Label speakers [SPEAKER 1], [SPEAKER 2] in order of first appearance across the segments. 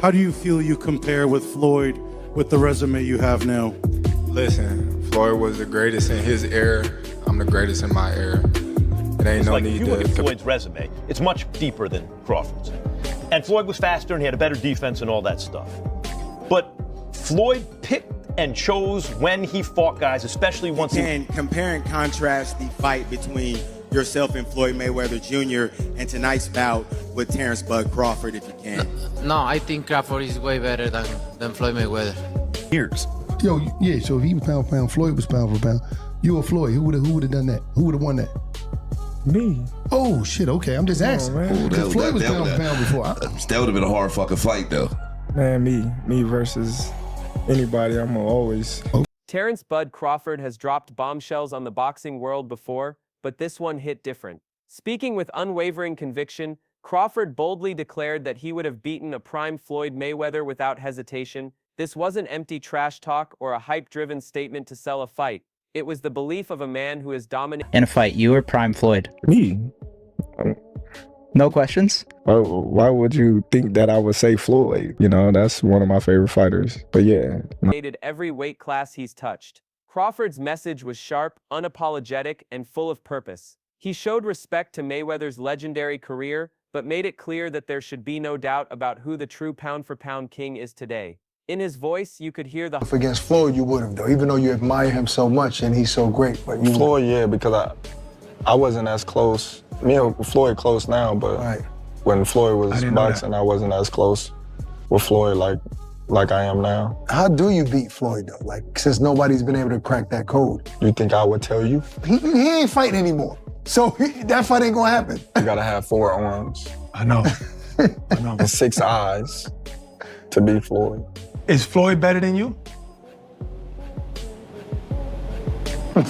[SPEAKER 1] How do you feel you compare with Floyd with the resume you have now?
[SPEAKER 2] Listen, Floyd was the greatest in his era. I'm the greatest in my era. It ain't no need
[SPEAKER 3] if you look at Floyd's resume, it's much deeper than Crawford's. And Floyd was faster and he had a better defense and all that stuff. But Floyd picked and chose when he fought guys, especially once
[SPEAKER 4] he can compare and contrast the fight between yourself and Floyd Mayweather Jr. and tonight's bout with Terence "Bud" Crawford, if you can.
[SPEAKER 5] No, I think Crawford is way better than Floyd Mayweather.
[SPEAKER 6] Years.
[SPEAKER 7] Yo, yeah, so if he was pound for pound, Floyd was pound for pound. You or Floyd, who would have done that? Who would have won that?
[SPEAKER 6] Me.
[SPEAKER 7] Oh, shit, okay, I'm just asking. Floyd was pound for pound before.
[SPEAKER 8] That would have been a hard fucking fight, though.
[SPEAKER 6] Man, me versus anybody, I'm always...
[SPEAKER 9] Terence "Bud" Crawford has dropped bombshells on the boxing world before, but this one hit different. Speaking with unwavering conviction, Crawford boldly declared that he would have beaten a prime Floyd Mayweather without hesitation. This wasn't empty trash talk or a hype-driven statement to sell a fight. It was the belief of a man who is dominant.
[SPEAKER 10] In a fight, you or prime Floyd?
[SPEAKER 6] Me.
[SPEAKER 10] No questions?
[SPEAKER 6] Why would you think that I would say Floyd? You know, that's one of my favorite fighters. But yeah.
[SPEAKER 9] Every weight class he's touched. Crawford's message was sharp, unapologetic, and full of purpose. He showed respect to Mayweather's legendary career, but made it clear that there should be no doubt about who the true pound-for-pound king is today. In his voice, you could hear the...
[SPEAKER 11] If against Floyd, you would have, though, even though you admire him so much and he's so great. But you...
[SPEAKER 6] Floyd, yeah, because I wasn't as close. Me and Floyd close now, but when Floyd was boxing, I wasn't as close with Floyd like I am now.
[SPEAKER 11] How do you beat Floyd, though? Like, since nobody's been able to crack that code.
[SPEAKER 6] You think I would tell you?
[SPEAKER 11] He ain't fighting anymore. So that fight ain't gonna happen.
[SPEAKER 6] You gotta have 4 arms.
[SPEAKER 12] I know. I know.
[SPEAKER 6] And 6 eyes to beat Floyd.
[SPEAKER 12] Is Floyd better than you?
[SPEAKER 11] I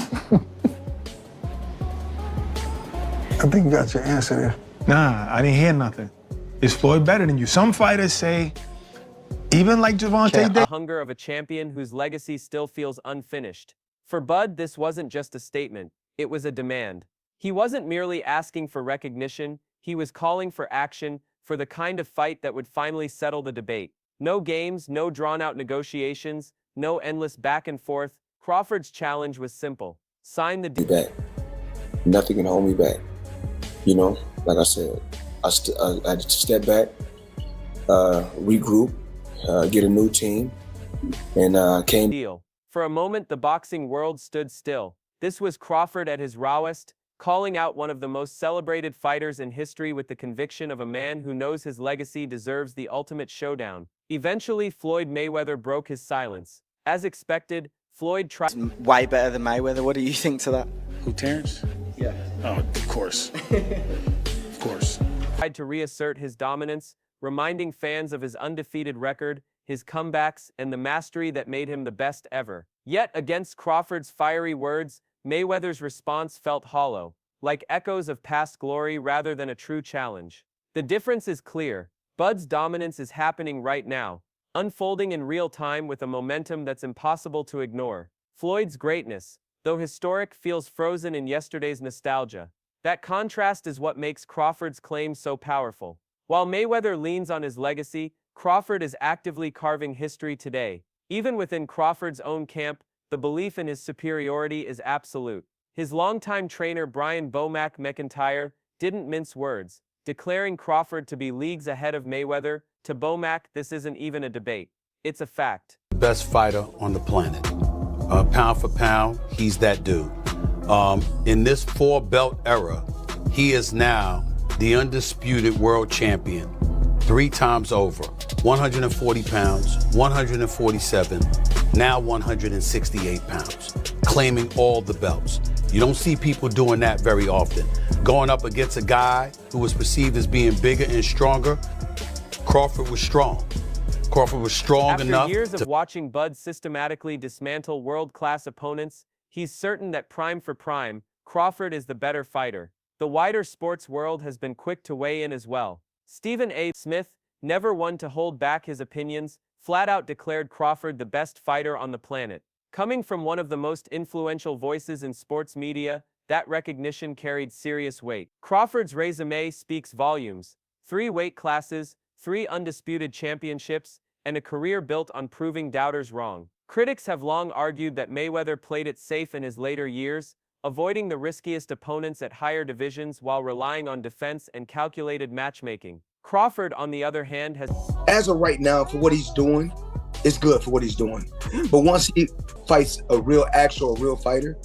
[SPEAKER 11] think you got your answer there.
[SPEAKER 12] Nah, I didn't hear nothing. Is Floyd better than you? Some fighters say, even like Gervonta Davis.
[SPEAKER 9] The hunger of a champion whose legacy still feels unfinished. For Bud, this wasn't just a statement, it was a demand. He wasn't merely asking for recognition, he was calling for action, for the kind of fight that would finally settle the debate. No games, no drawn-out negotiations, no endless back and forth. Crawford's challenge was simple. Sign the deal.
[SPEAKER 13] Back. Nothing can hold me back. You know, like I said, I had to step back, regroup, get a new team, and came.
[SPEAKER 9] Deal. For a moment, the boxing world stood still. This was Crawford at his rawest, calling out one of the most celebrated fighters in history with the conviction of a man who knows his legacy deserves the ultimate showdown. Eventually, Floyd Mayweather broke his silence. As expected, Floyd tried...
[SPEAKER 14] Way better than Mayweather. What do you think to that?
[SPEAKER 1] Who, Terence?
[SPEAKER 14] Yeah.
[SPEAKER 1] Oh, of course. Of course.
[SPEAKER 9] Tried to reassert his dominance, reminding fans of his undefeated record, his comebacks, and the mastery that made him the best ever. Yet, against Crawford's fiery words, Mayweather's response felt hollow, like echoes of past glory rather than a true challenge. The difference is clear. Bud's dominance is happening right now, unfolding in real time with a momentum that's impossible to ignore. Floyd's greatness, though historic, feels frozen in yesterday's nostalgia. That contrast is what makes Crawford's claim so powerful. While Mayweather leans on his legacy, Crawford is actively carving history today. Even within Crawford's own camp, the belief in his superiority is absolute. His longtime trainer Brian "Bomac" McIntyre didn't mince words, declaring Crawford to be leagues ahead of Mayweather. To Bomac, this isn't even a debate. It's a fact.
[SPEAKER 15] The best fighter on the planet. Pound for pound, he's that dude. In this 4-belt era, he is now the undisputed world champion 3 times over. 140 pounds, 147, now 168 pounds, claiming all the belts. You don't see people doing that very often. Going up against a guy who was perceived as being bigger and stronger, Crawford was strong. Crawford was strong enough.
[SPEAKER 9] After years of watching Bud systematically dismantle world-class opponents, he's certain that prime for prime, Crawford is the better fighter. The wider sports world has been quick to weigh in as well. Stephen A. Smith, never one to hold back his opinions, flat-out declared Crawford the best fighter on the planet. Coming from one of the most influential voices in sports media, that recognition carried serious weight. Crawford's resume speaks volumes. 3 weight classes, 3 undisputed championships, and a career built on proving doubters wrong. Critics have long argued that Mayweather played it safe in his later years, avoiding the riskiest opponents at higher divisions while relying on defense and calculated matchmaking. Crawford, on the other hand, has...
[SPEAKER 16] As of right now, for what he's doing, it's good for what he's doing. But once he fights a real fighter,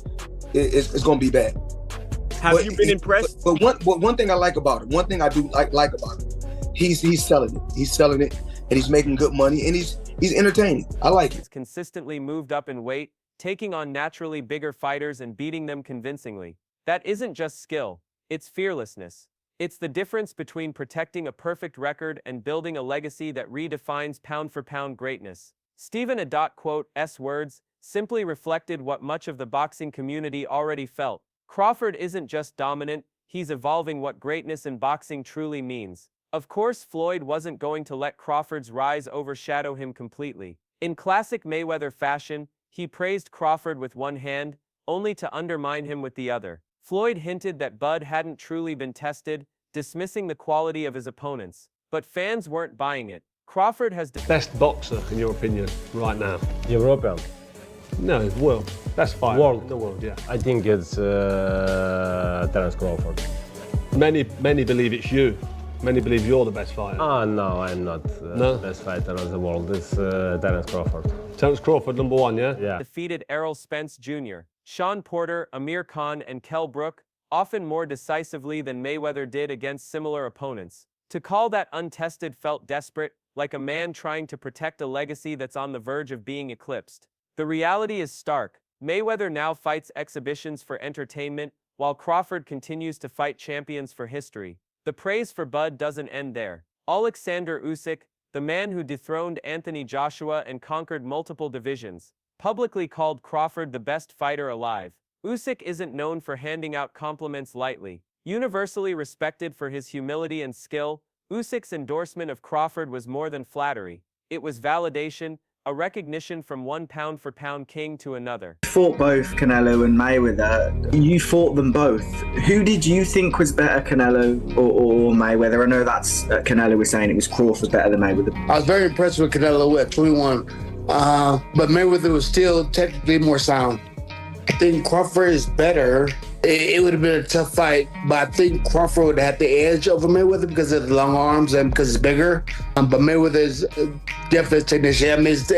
[SPEAKER 16] it's going to be bad.
[SPEAKER 3] Have you been impressed?
[SPEAKER 16] But one thing I like about him, one thing I do like about him, he's selling it. He's selling it, and he's making good money, and he's entertaining. I like it.
[SPEAKER 9] He's consistently moved up in weight, taking on naturally bigger fighters and beating them convincingly. That isn't just skill, it's fearlessness. It's the difference between protecting a perfect record and building a legacy that redefines pound-for-pound greatness. Stephen A.'s words simply reflected what much of the boxing community already felt. Crawford isn't just dominant, he's evolving what greatness in boxing truly means. Of course, Floyd wasn't going to let Crawford's rise overshadow him completely. In classic Mayweather fashion, he praised Crawford with one hand, only to undermine him with the other. Floyd hinted that Bud hadn't truly been tested, dismissing the quality of his opponents. But fans weren't buying it. Crawford has...
[SPEAKER 17] Best boxer, in your opinion, right now?
[SPEAKER 18] European.
[SPEAKER 17] No, world. Best fighter.
[SPEAKER 18] World.
[SPEAKER 17] The world, yeah.
[SPEAKER 18] I think it's Terence Crawford.
[SPEAKER 17] Many believe it's you. Many believe you're the best fighter.
[SPEAKER 18] No, I'm not the best fighter of the world. It's Terence Crawford.
[SPEAKER 17] Terence Crawford, number one, yeah?
[SPEAKER 18] Yeah.
[SPEAKER 9] Defeated Errol Spence Jr., Sean Porter, Amir Khan, and Kell Brook, often more decisively than Mayweather did against similar opponents. To call that untested felt desperate, like a man trying to protect a legacy that's on the verge of being eclipsed. The reality is stark. Mayweather now fights exhibitions for entertainment, while Crawford continues to fight champions for history. The praise for Bud doesn't end there. Alexander Usyk, the man who dethroned Anthony Joshua and conquered multiple divisions, publicly called Crawford the best fighter alive. Usyk isn't known for handing out compliments lightly. Universally respected for his humility and skill, Usyk's endorsement of Crawford was more than flattery. It was validation, a recognition from one pound-for-pound king to another.
[SPEAKER 14] You fought both Canelo and Mayweather. You fought them both. Who did you think was better, Canelo or Mayweather? I know that's Canelo was saying it was Crawford better than Mayweather.
[SPEAKER 19] I was very impressed with Canelo at 21, but Mayweather was still technically more sound. I think Crawford is better. It would have been a tough fight, but I think Crawford would have the edge over Mayweather because of the long arms and because it's bigger. But Mayweather is definitely a technician. I mean, it's,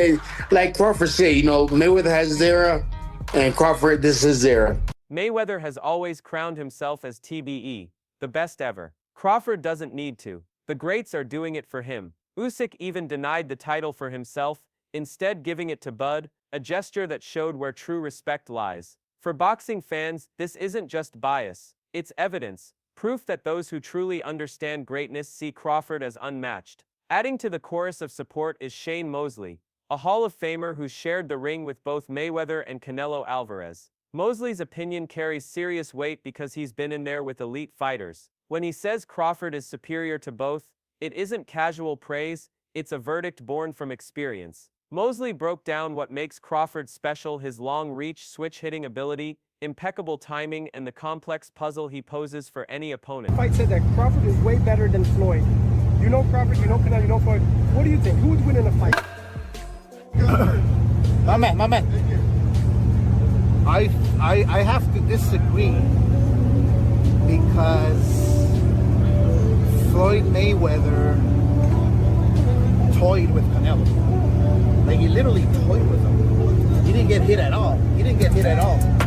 [SPEAKER 19] like Crawford said, you know, Mayweather has his era, and Crawford, this is his era.
[SPEAKER 9] Mayweather has always crowned himself as TBE, the best ever. Crawford doesn't need to. The greats are doing it for him. Usyk even denied the title for himself, instead giving it to Bud, a gesture that showed where true respect lies. For boxing fans, this isn't just bias, it's evidence, proof that those who truly understand greatness see Crawford as unmatched. Adding to the chorus of support is Shane Mosley, a Hall of Famer who shared the ring with both Mayweather and Canelo Alvarez. Mosley's opinion carries serious weight because he's been in there with elite fighters. When he says Crawford is superior to both, it isn't casual praise, it's a verdict born from experience. Mosley broke down what makes Crawford special: his long reach, switch-hitting ability, impeccable timing, and the complex puzzle he poses for any opponent.
[SPEAKER 20] Fight said that Crawford is way better than Floyd. You know Crawford, you know Canelo, you know Floyd. What do you think? Who would win in a fight?
[SPEAKER 21] My man. I have to disagree because Floyd Mayweather toyed with Canelo. Like, he literally toyed with him. He didn't get hit at all.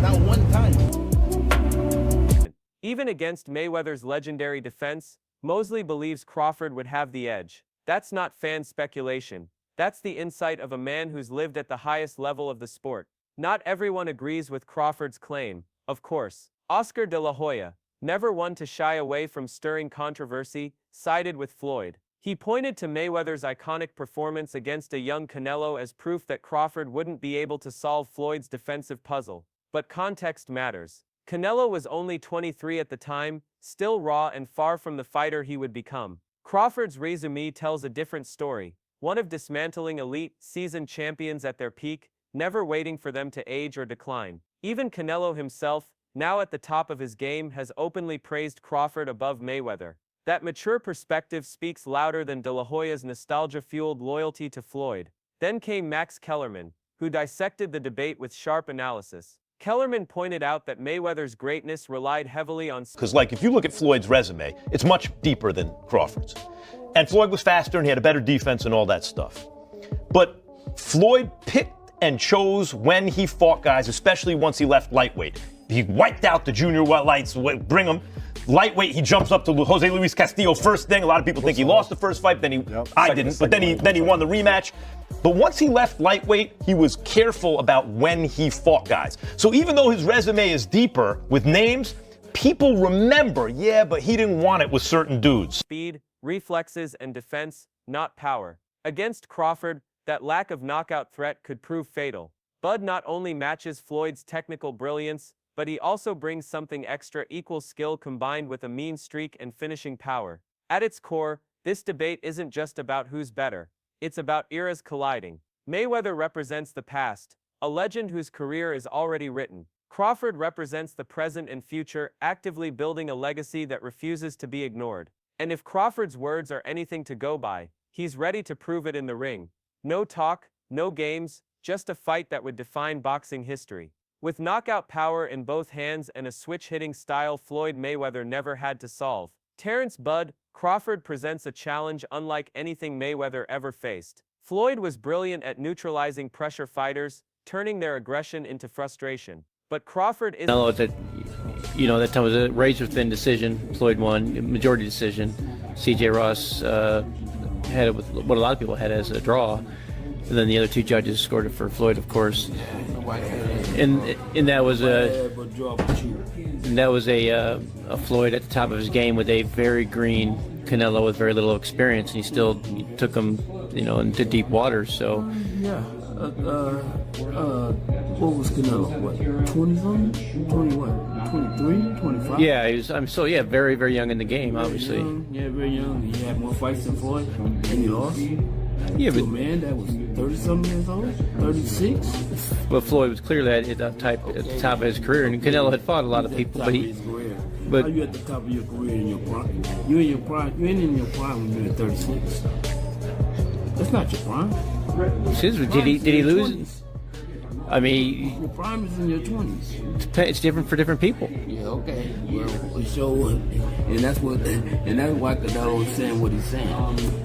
[SPEAKER 21] Not one time.
[SPEAKER 9] Even against Mayweather's legendary defense, Mosley believes Crawford would have the edge. That's not fan speculation. That's the insight of a man who's lived at the highest level of the sport. Not everyone agrees with Crawford's claim, of course. Oscar de la Hoya, never one to shy away from stirring controversy, sided with Floyd. He pointed to Mayweather's iconic performance against a young Canelo as proof that Crawford wouldn't be able to solve Floyd's defensive puzzle. But context matters. Canelo was only 23 at the time, still raw and far from the fighter he would become. Crawford's resume tells a different story, one of dismantling elite, seasoned champions at their peak, never waiting for them to age or decline. Even Canelo himself, now at the top of his game, has openly praised Crawford above Mayweather. That mature perspective speaks louder than De La Hoya's nostalgia-fueled loyalty to Floyd. Then came Max Kellerman, who dissected the debate with sharp analysis. Kellerman pointed out that Mayweather's greatness relied heavily on...
[SPEAKER 3] Because, like, if you look at Floyd's resume, it's much deeper than Crawford's. And Floyd was faster and he had a better defense and all that stuff. But Floyd picked and chose when he fought guys, especially once he left lightweight. He wiped out the junior lights, bring him. Lightweight, he jumps up to Jose Luis Castillo first thing. A lot of people think he lost the first fight, I didn't, but then he won the rematch. But once he left lightweight, he was careful about when he fought guys. So even though his resume is deeper with names, people remember, yeah, but he didn't want it with certain dudes.
[SPEAKER 9] Speed, reflexes, and defense, not power. Against Crawford, that lack of knockout threat could prove fatal. Bud not only matches Floyd's technical brilliance, but he also brings something extra: equal skill combined with a mean streak and finishing power. At its core, this debate isn't just about who's better. It's about eras colliding. Mayweather represents the past, a legend whose career is already written. Crawford represents the present and future, actively building a legacy that refuses to be ignored. And if Crawford's words are anything to go by, he's ready to prove it in the ring. No talk, no games, just a fight that would define boxing history. With knockout power in both hands and a switch-hitting style Floyd Mayweather never had to solve, Terence "Bud" Crawford presents a challenge unlike anything Mayweather ever faced. Floyd was brilliant at neutralizing pressure fighters, turning their aggression into frustration. But Crawford is...
[SPEAKER 2] No, that time was a razor-thin decision. Floyd won, majority decision. C.J. Ross had it with what a lot of people had as a draw. And then the other two judges scored it for Floyd, of course. And that was a Floyd at the top of his game with a very green Canelo with very little experience, and he still took him, into deep waters. So
[SPEAKER 22] what was Canelo? What, 20-something? 20 what? 23, 25?
[SPEAKER 2] Yeah, he was. Very, very young in the game, obviously.
[SPEAKER 22] Very young. He had more fights than Floyd, and he lost.
[SPEAKER 2] Yeah, but
[SPEAKER 22] a man that was 30-something years old, 36.
[SPEAKER 2] But Floyd was clearly at the top of his career, and Canelo had fought a lot of people, but
[SPEAKER 22] How you at the top of your career in your prime? You in your prime? You ain't in your prime when you're at 36. That's not your prime.
[SPEAKER 2] Did he lose? I mean,
[SPEAKER 22] your prime is in your 20s.
[SPEAKER 2] It's different for different people.
[SPEAKER 22] Yeah, okay. Well, so, and that's why Canelo is saying what he's saying.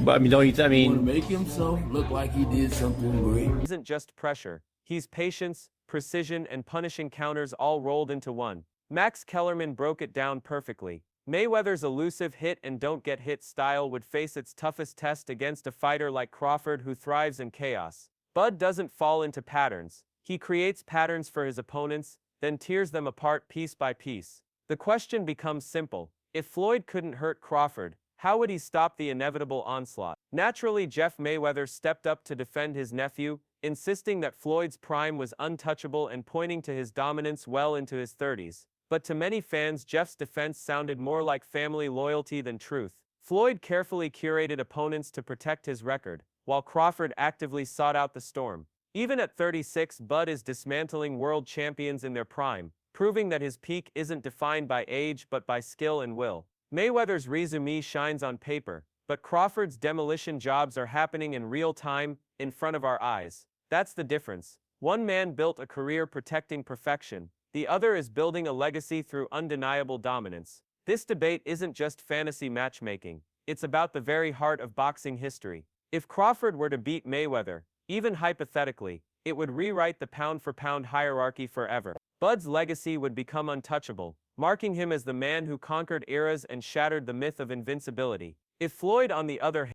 [SPEAKER 2] But I mean,
[SPEAKER 22] want to make himself look like he did something great.
[SPEAKER 9] It isn't just pressure. He's patience, precision, and punishing counters all rolled into one. Max Kellerman broke it down perfectly. Mayweather's elusive hit and don't get hit style would face its toughest test against a fighter like Crawford who thrives in chaos. Bud doesn't fall into patterns. He creates patterns for his opponents, then tears them apart piece by piece. The question becomes simple. If Floyd couldn't hurt Crawford, how would he stop the inevitable onslaught? Naturally, Jeff Mayweather stepped up to defend his nephew, insisting that Floyd's prime was untouchable and pointing to his dominance well into his 30s. But to many fans, Jeff's defense sounded more like family loyalty than truth. Floyd carefully curated opponents to protect his record, while Crawford actively sought out the storm. Even at 36, Bud is dismantling world champions in their prime, proving that his peak isn't defined by age but by skill and will. Mayweather's resume shines on paper, but Crawford's demolition jobs are happening in real time, in front of our eyes. That's the difference. One man built a career protecting perfection. The other is building a legacy through undeniable dominance. This debate isn't just fantasy matchmaking. It's about the very heart of boxing history. If Crawford were to beat Mayweather, even hypothetically, it would rewrite the pound-for-pound hierarchy forever. Bud's legacy would become untouchable, marking him as the man who conquered eras and shattered the myth of invincibility. If Floyd, on the other hand,